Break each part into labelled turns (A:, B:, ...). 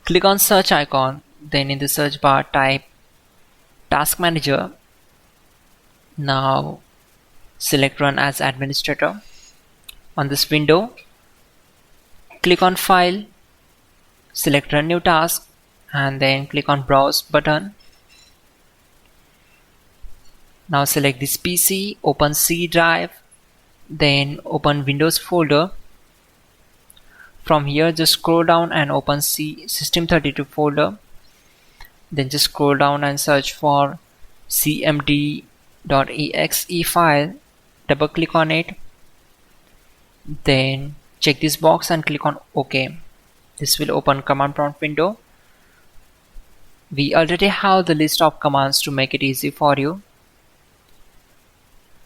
A: Click on search icon, then in the search bar type Task Manager. Now select Run as Administrator. On this window, click on File, select Run New Task, and then click on Browse button. Now select this PC, open C drive, then open Windows folder. From here just scroll down and open C System32 folder. Then just scroll down and search for cmd.exe file. Double click on it. Then check this box and click on OK. This will open command prompt window. We already have the list of commands to make it easy for you.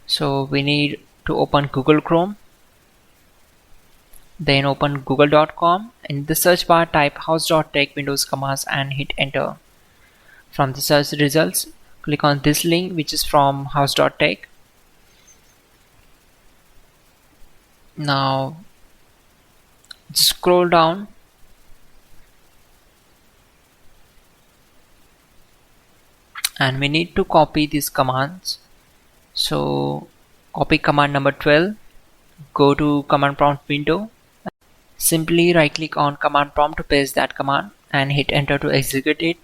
A: So we need to open Google Chrome. Then open google.com. In the search bar type hows.tech Windows commands and hit enter. From the search results, click on this link which is from hows.tech. Now just scroll down and we need to copy these commands. So copy command number 12, go to command prompt window, simply right click on command prompt to paste that command and hit enter to execute it.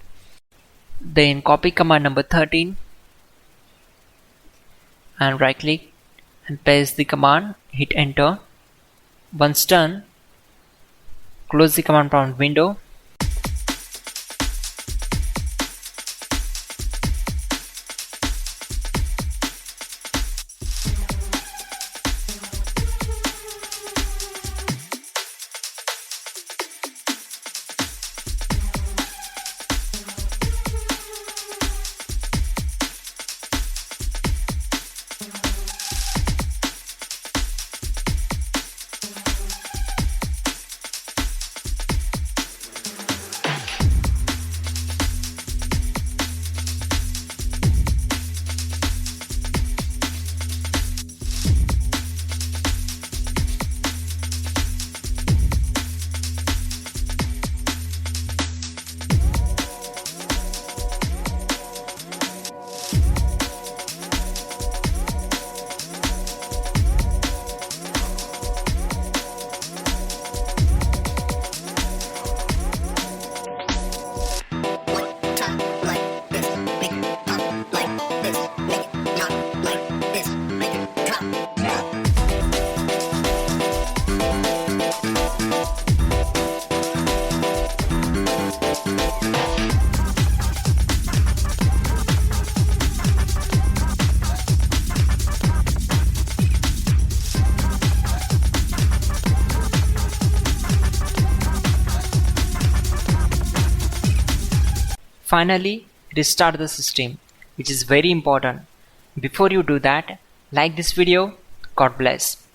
A: Then copy command number 13 and right click and paste the command, hit enter. Once done, close the command prompt window. Finally, restart the system, which is very important. Before you do that, like this video. God bless.